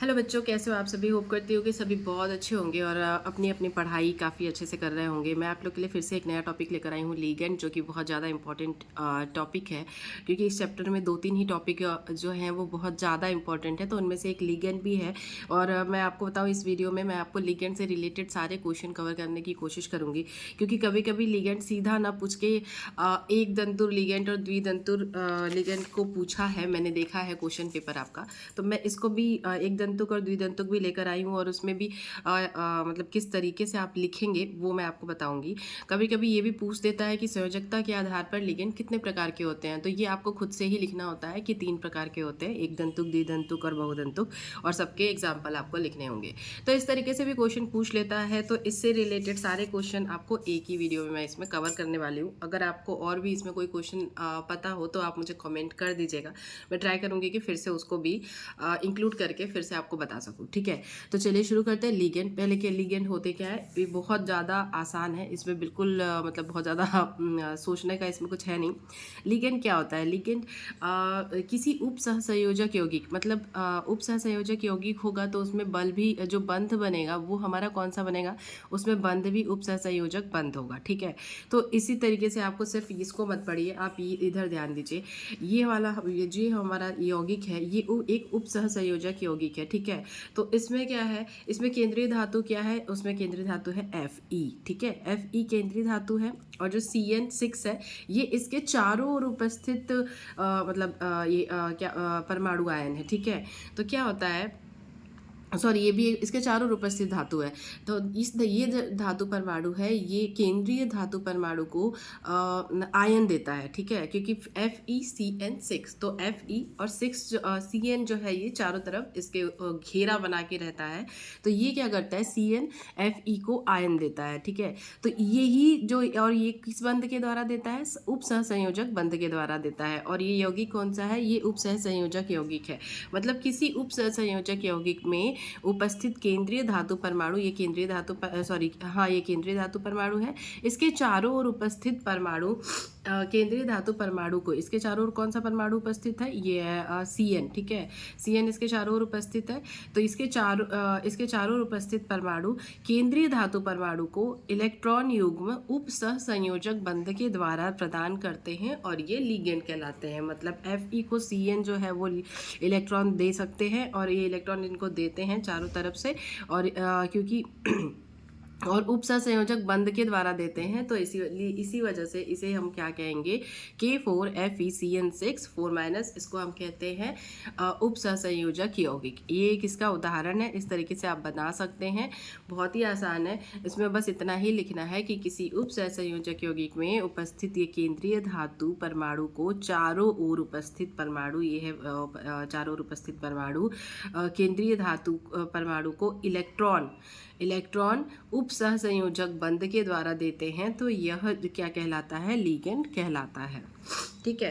Hello बच्चों, कैसे हो आप सभी। होप करती हूँ कि सभी बहुत अच्छे होंगे और अपनी अपनी पढ़ाई काफ़ी अच्छे से कर रहे होंगे। मैं आप लोग के लिए फिर से एक नया टॉपिक लेकर आई हूँ, लिगेंड, जो कि बहुत ज़्यादा इंपॉर्टेंट टॉपिक है, क्योंकि इस चैप्टर में 2-3 ही टॉपिक जो हैं वो बहुत ज़्यादा इंपॉर्टेंट है। तो उनमें से एक लिगेंड भी है। और मैं आपको बताऊँ, इस वीडियो में मैं आपको लिगेंड से रिलेटेड सारे क्वेश्चन कवर करने की कोशिश करूँगी, क्योंकि कभी कभी लिगेंड सीधा ना पूछ के एक दंतुर लिगेंड और द्विदंतुर लिगेंड को पूछा है, मैंने देखा है क्वेश्चन पेपर आपका। तो मैं इसको भी एक दंतुक और द्विदंतुक भी लेकर आई हूँ, और उसमें भी मतलब किस तरीके से आप लिखेंगे वो मैं आपको बताऊंगी। कभी कभी ये भी पूछ देता है कि संयोजकता के आधार पर लिगेंड कितने प्रकार के होते हैं, तो ये आपको खुद से ही लिखना होता है कि 3 प्रकार के होते हैं, एक दंतुक, द्विदंतुक और बहुदंतुक, और सबके एग्जाम्पल आपको लिखने होंगे। तो इस तरीके से भी क्वेश्चन पूछ लेता है। तो इससे रिलेटेड सारे क्वेश्चन आपको एक ही वीडियो में मैं इसमें कवर करने वाली हूँ। अगर आपको और भी इसमें कोई क्वेश्चन पता हो तो आप मुझे कमेंट कर दीजिएगा, मैं ट्राई करूँगी कि फिर से उसको भी इंक्लूड करके फिर से आपको बता सकूँ। ठीक है, तो चलिए शुरू करते हैं। लिगेंड, पहले के लिगेंड होते क्या है, ये बहुत ज़्यादा आसान है, इसमें बिल्कुल मतलब बहुत ज़्यादा सोचने का इसमें कुछ है नहीं। लिगेंड क्या होता है? लिगेंड किसी उप सहसंयोजक यौगिक, मतलब उप सहसंयोजक यौगिक होगा तो उसमें बल भी, जो बंध बनेगा वो हमारा कौन सा बनेगा, उसमें बंध भी उप सहसंयोजक बंध होगा। ठीक है, तो इसी तरीके से आपको सिर्फ इसको मत पढ़िए, आप ये इधर ध्यान दीजिए। ये वाला ये जो हमारा यौगिक है, ये एक उप सहसंयोजक यौगिक है। ठीक है, तो इसमें क्या है, इसमें केंद्रीय धातु क्या है, उसमें केंद्रीय धातु है Fe। ठीक है, Fe केंद्रीय धातु है, और जो CN6 है ये इसके चारों ओर उपस्थित मतलब ये क्या परमाणु आयन है। ठीक है, तो क्या होता है, सॉरी, ये भी इसके चारों ओर उपस्थित धातु है। तो ये धातु परमाणु है, ये केंद्रीय धातु परमाणु को आयन देता है। ठीक है, क्योंकि FeCN6, तो Fe और 6 Cn जो है ये चारों तरफ इसके घेरा बना के रहता है। तो ये क्या करता है, Cn Fe को आयन देता है। ठीक है, तो यही जो, और ये किस बंध के द्वारा देता है, उप सहसंयोजक बंध के द्वारा देता है। और ये यौगिक कौन सा है, ये उप सहसंयोजक यौगिक है। मतलब किसी उप सहसंयोजक यौगिक में उपस्थित केंद्रीय धातु परमाणु, ये केंद्रीय धातु सॉरी हाँ, ये केंद्रीय धातु परमाणु है। इसके चारों ओर उपस्थित परमाणु, केंद्रीय धातु परमाणु को, इसके चारों ओर कौन सा परमाणु उपस्थित है, ये है Cn। ठीक है, Cn इसके चारों ओर उपस्थित है। तो इसके चारों ओर उपस्थित परमाणु केंद्रीय धातु परमाणु को इलेक्ट्रॉन युग्म उप सहसंयोजक बंध के द्वारा प्रदान करते हैं, और ये लिगेंड कहलाते हैं। मतलब Fe को Cn जो है वो इलेक्ट्रॉन दे सकते हैं, और ये इलेक्ट्रॉन इनको देते हैं चारों तरफ से, और क्योंकि और उप सहसंयोजक बंध के द्वारा देते हैं, तो इसी वजह से इसे हम क्या कहेंगे, K4FeCN6 4- इसको हम कहते हैं उप सहसंयोजक यौगिक। ये एक इसका उदाहरण है, इस तरीके से आप बना सकते हैं, बहुत ही आसान है। इसमें बस इतना ही लिखना है कि किसी उप सहसंयोजक यौगिक में उपस्थित ये केंद्रीय धातु परमाणु को चारों ओर उपस्थित परमाणु, ये है चारों ओर उपस्थित परमाणु केंद्रीय धातु परमाणु को इलेक्ट्रॉन उप सहसंयोजक बंध के द्वारा देते हैं, तो यह क्या कहलाता है, लिगेंड कहलाता है। ठीक है,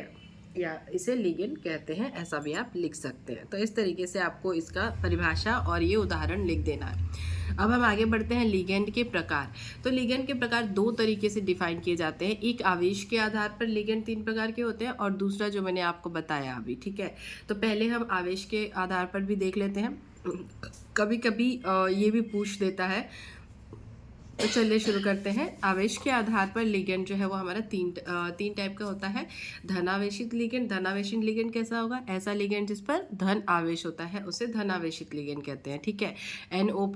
या इसे लिगेंड कहते हैं, ऐसा भी आप लिख सकते हैं। तो इस तरीके से आपको इसका परिभाषा और ये उदाहरण लिख देना है। अब हम आगे बढ़ते हैं लिगेंड के प्रकार। तो लिगेंड के प्रकार 2 तरीके से डिफाइन किए जाते हैं। एक, आवेश के आधार पर लिगेंड 3 प्रकार के होते हैं, और दूसरा जो मैंने आपको बताया अभी। ठीक है, तो पहले हम आवेश के आधार पर भी देख लेते हैं, कभी कभी ये भी पूछ देता है। तो चलिए शुरू करते हैं। आवेश के आधार पर लिगेंड जो है वो हमारा तीन टाइप का होता है। धनावेशित लिगेंड, धनावेशित लिगेंड कैसा होगा, ऐसा लिगेंड जिस पर धन आवेश होता है उसे धनावेशित लिगेंड कहते हैं। ठीक है, NO+,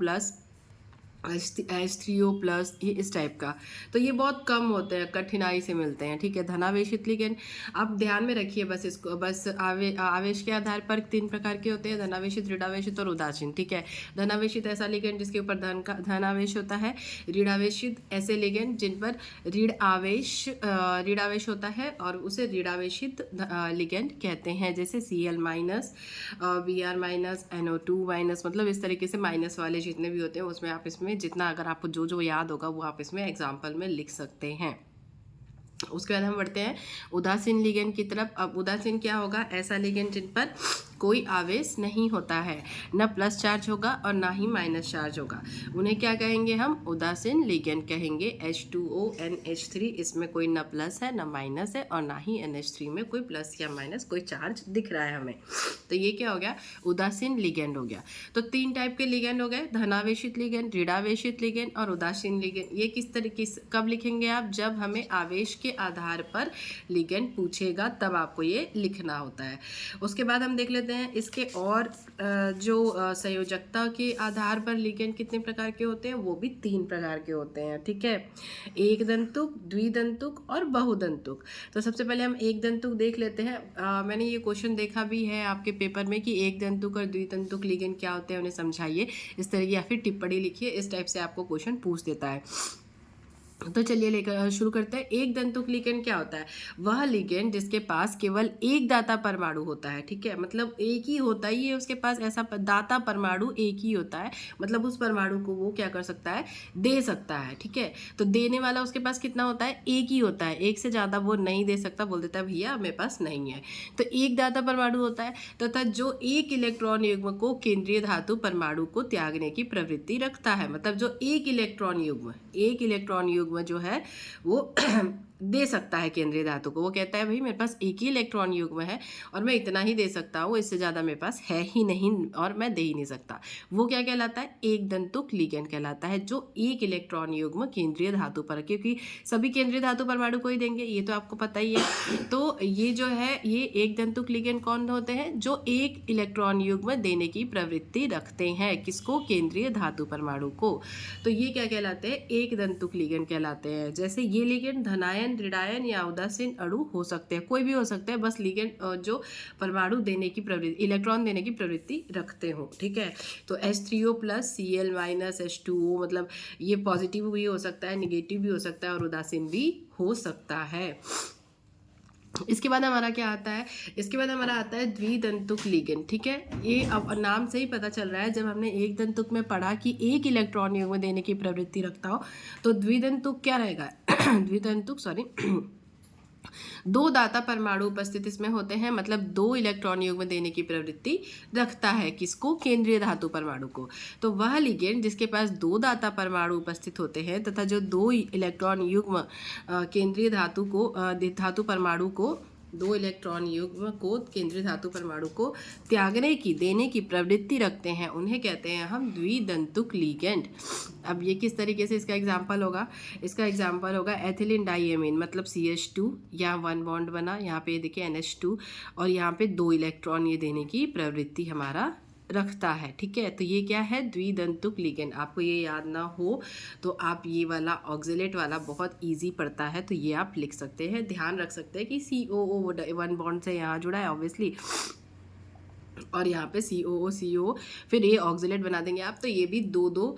H3O+, ये इस टाइप का। तो ये बहुत कम होते हैं, कठिनाई से मिलते हैं। ठीक है, धनावेशित लिगेंड आप ध्यान में रखिए बस इसको, बस आवेश के आधार पर 3 प्रकार के होते हैं, धनावेशित, ऋणावेशित और उदासीन। ठीक है, धनावेशित ऐसा लिगेंड जिसके ऊपर धन आवेश होता है। ऋणावेशित ऐसे लिगेंड जिन पर ऋण आवेश होता है, और उसे ऋणावेशित लिगेंड कहते हैं, जैसे Cl-, Br-, NO2-, मतलब इस तरीके से माइनस वाले जितने भी होते हैं उसमें आप इसमें जितना, अगर आपको जो जो याद होगा वो आप इसमें एग्जाम्पल में लिख सकते हैं। उसके बाद हम बढ़ते हैं उदासीन लिगेंड की तरफ। अब उदासीन क्या होगा, ऐसा लिगेंड जिन पर कोई आवेश नहीं होता है, न प्लस चार्ज होगा और ना ही माइनस चार्ज होगा। उन्हें क्या कहेंगे हम? उदासीन लिगेंड कहेंगे। H2O NH3 इसमें कोई न प्लस है न माइनस है और ना ही NH3 में कोई प्लस या माइनस कोई चार्ज दिख रहा है हमें। तो ये क्या हो गया? उदासीन लिगेंड हो गया। तो 3 टाइप के लिगेंड हो गए, धनावेशित लिगेंड, ऋणावेशित लिगेंड और उदासीन लिगेंड। ये किस तरीके से कब लिखेंगे आप? जब हमें आवेश के आधार पर लिगेंड पूछेगा तब आपको ये लिखना होता है। उसके बाद हम देख लेते हैं इसके और जो संयोजकता के आधार पर लिगेंड कितने प्रकार के होते हैं, वो भी 3 प्रकार के होते हैं। ठीक है, एक दंतुक, द्विदंतुक और बहुदंतुक। तो सबसे पहले हम एक दंतुक देख लेते हैं। मैंने ये क्वेश्चन देखा भी है आपके पेपर में कि एक दंतुक और द्विदंतुक लिगेंड क्या होते हैं, उन्हें समझाइए इस तरह की, या फिर टिप्पणी लिखिए। इस टाइप से आपको क्वेश्चन पूछ देता है। तो चलिए लेकर शुरू करते हैं। एक दंतुक लिगेंड क्या होता है? वह लिगेंड जिसके पास केवल एक दाता परमाणु होता है। ठीक है, मतलब एक ही होता ही है उसके पास, ऐसा दाता परमाणु एक ही होता है, मतलब उस परमाणु को वो क्या कर सकता है? दे सकता है। ठीक है, तो देने वाला उसके पास कितना होता है? एक ही होता है, एक से ज़्यादा वो नहीं दे सकता, बोल देता है भैया मेरे पास नहीं है। तो एक दाता परमाणु होता है तथा जो एक इलेक्ट्रॉन युग्म को केंद्रीय धातु परमाणु को त्यागने की प्रवृत्ति रखता है। मतलब जो एक इलेक्ट्रॉन युग्म जो है वो दे सकता है केंद्रीय धातु को, वो कहता है भाई मेरे पास एक ही इलेक्ट्रॉन युग्म है और मैं इतना ही दे सकता हूँ, इससे ज़्यादा मेरे पास है ही नहीं और मैं दे ही नहीं सकता। वो क्या कहलाता है? एक दंतुक लिगेंड कहलाता है, जो एक इलेक्ट्रॉन युग्म केंद्रीय धातु पर, क्योंकि सभी केंद्रीय धातु परमाणु को ही देंगे, ये तो आपको पता ही है। तो ये जो है ये एक दंतुक लिगेंड कौन होते हैं? जो एक इलेक्ट्रॉन युग्म देने की प्रवृत्ति रखते हैं। किसको? केंद्रीय धातु परमाणु को। तो ये क्या कहलाते हैं? एक दंतुक लिगेंड कहलाते हैं। जैसे ये लिगेंड धनायन, ऋणायन या उदासीन अणु हो सकते हैं, कोई भी हो सकते हैं, बस लिगेंड जो परमाणु देने की प्रवृत्ति, इलेक्ट्रॉन देने की प्रवृत्ति रखते हो। ठीक है, तो H3O plus Cl minus H2O, मतलब ये पॉजिटिव भी हो सकता है, निगेटिव भी हो सकता है और उदासीन भी हो सकता है। इसके बाद हमारा क्या आता है? इसके बाद हमारा आता है द्विदंतुक लिगेंड। ठीक है, ये अब नाम से ही पता चल रहा है, जब हमने एक दंतुक में पढ़ा कि एक इलेक्ट्रॉन युग्म देने की प्रवृत्ति रखता हो, तो द्विदंतुक क्या रहेगा? दो दाता परमाणु उपस्थित इसमें होते हैं, मतलब दो इलेक्ट्रॉन युग्म देने की प्रवृत्ति रखता है। किसको? केंद्रीय धातु परमाणु को। तो वह लिगेंड जिसके पास दो दाता परमाणु उपस्थित होते हैं तथा जो दो इलेक्ट्रॉन युग्म केंद्रीय धातु को धातु परमाणु को, दो इलेक्ट्रॉन युग्म को केंद्रीय धातु परमाणु को त्यागने की, देने की प्रवृत्ति रखते हैं, उन्हें कहते हैं हम द्विदंतुक लिगेंड। अब ये किस तरीके से इसका एग्जाम्पल होगा? इसका एग्जाम्पल होगा एथिलीन डाइएमीन, मतलब CH2, यहाँ 1 बॉन्ड बना, यहाँ पे देखिए NH2 और यहाँ पे 2 इलेक्ट्रॉन ये देने की प्रवृत्ति हमारा रखता है। ठीक है, तो ये क्या है? द्विदंतुक लिगेंड। आपको ये याद ना हो तो आप ये वाला ऑक्जेलेट वाला बहुत इजी पड़ता है, तो ये आप लिख सकते हैं, ध्यान रख सकते हैं कि COO 1 बॉन्ड से यहाँ जुड़ा है ऑब्वियसली, और यहाँ पे CO फिर ये ऑक्जेलेट बना देंगे आप, तो ये भी दो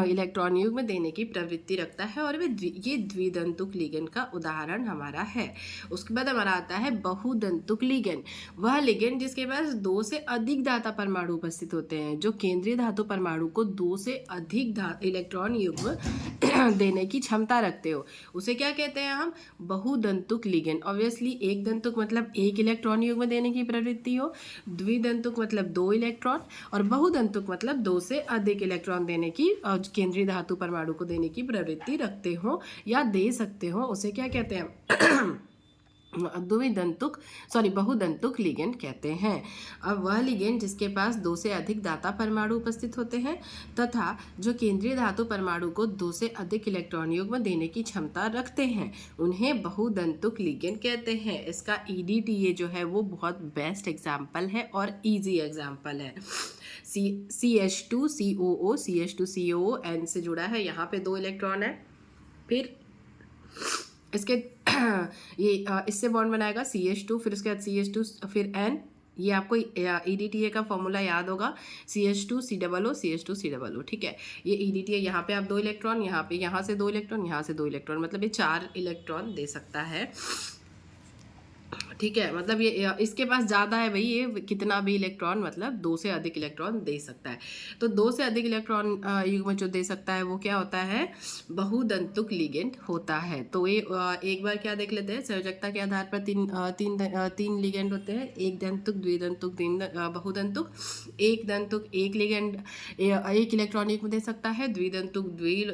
इलेक्ट्रॉन युग्म देने की प्रवृत्ति रखता है और ये द्विदंतुक लिगेंड का उदाहरण हमारा है। उसके बाद हमारा आता है बहुदंतुक लिगेंड। वह लिगेंड जिसके पास 2 से अधिक दाता परमाणु उपस्थित होते हैं, जो केंद्रीय धातु परमाणु को 2 से अधिक इलेक्ट्रॉन युग्म देने की क्षमता रखते हो, उसे क्या कहते हैं हम? बहुदंतुक लिगेंड। ऑब्वियसली एक दंतुक मतलब एक इलेक्ट्रॉन युग्म देने की प्रवृत्ति हो, द्विदंतुक मतलब 2 इलेक्ट्रॉन, और बहुदंतुक मतलब 2 से अधिक इलेक्ट्रॉन देने की केंद्रीय धातु परमाणु को देने की प्रवृत्ति रखते हो या दे सकते हो, उसे क्या कहते हैं? बहुदंतुक लिगेंड कहते हैं। अब वह लिगेंड जिसके पास 2 से अधिक दाता परमाणु उपस्थित होते हैं तथा जो केंद्रीय धातु परमाणु को 2 से अधिक इलेक्ट्रॉन युग्म देने की क्षमता रखते हैं, उन्हें बहुदंतुक लिगेंड कहते हैं। इसका EDTA जो है वो बहुत बेस्ट एग्जाम्पल है और ईजी एग्जाम्पल है। CH2COO N से जुड़ा है, यहाँ पे 2 इलेक्ट्रॉन है, फिर इसके ये इससे बॉन्ड बनाएगा CH2, फिर उसके बाद CH2 फिर N। ये आपको EDTA का फॉर्मूला याद होगा, CH2COO CH2COO। ठीक है, ये EDTA, यहाँ पे आप 2 इलेक्ट्रॉन, यहाँ से 2 इलेक्ट्रॉन, यहाँ से 2 इलेक्ट्रॉन, मतलब ये 4 इलेक्ट्रॉन दे सकता है। ठीक है, मतलब ये इसके पास ज़्यादा है भाई, ये कितना भी इलेक्ट्रॉन मतलब 2 से अधिक इलेक्ट्रॉन दे सकता है। तो 2 से अधिक इलेक्ट्रॉन युग्म जो दे सकता है वो क्या होता है, बहुदंतुक लिगेंड होता है। तो ये एक बार क्या देख लेते हैं, संयोजकता के आधार पर तीन लिगेंड होते हैं, एक दंतुक, द्विदंतुक, बहुदंतुक। एक दंतुक एक लिगेंड एक इलेक्ट्रॉन युग्म दे सकता है, द्विदंतुक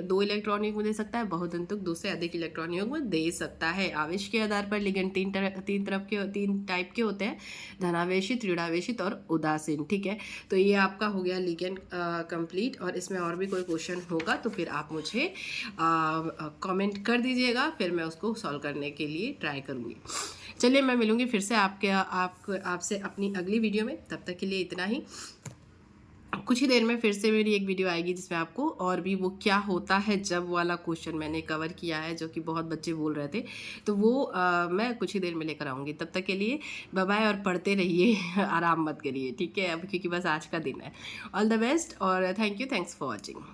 2 इलेक्ट्रॉन युग्म दे सकता है, बहुदंतुक 2 से अधिक इलेक्ट्रॉन युग्म दे सकता है। आवेश के आधार पर लिगेंड तीन टाइप के होते हैं, धनावेशित, ऋणावेशित और उदासीन। ठीक है, तो ये आपका हो गया लिगेंड कंप्लीट। और इसमें और भी कोई क्वेश्चन होगा तो फिर आप मुझे कमेंट कर दीजिएगा, फिर मैं उसको सॉल्व करने के लिए ट्राई करूँगी। चलिए, मैं मिलूँगी फिर से आपसे अपनी अगली वीडियो में। तब तक के लिए इतना ही। कुछ ही देर में फिर से मेरी एक वीडियो आएगी जिसमें आपको और भी वो क्या होता है जब वाला क्वेश्चन मैंने कवर किया है, जो कि बहुत बच्चे बोल रहे थे, तो वो मैं कुछ ही देर में लेकर आऊँगी। तब तक के लिए बाय बाय, और पढ़ते रहिए आराम मत करिए, ठीक है, अब क्योंकि बस आज का दिन है। ऑल द बेस्ट और थैंक्स फॉर वॉचिंग।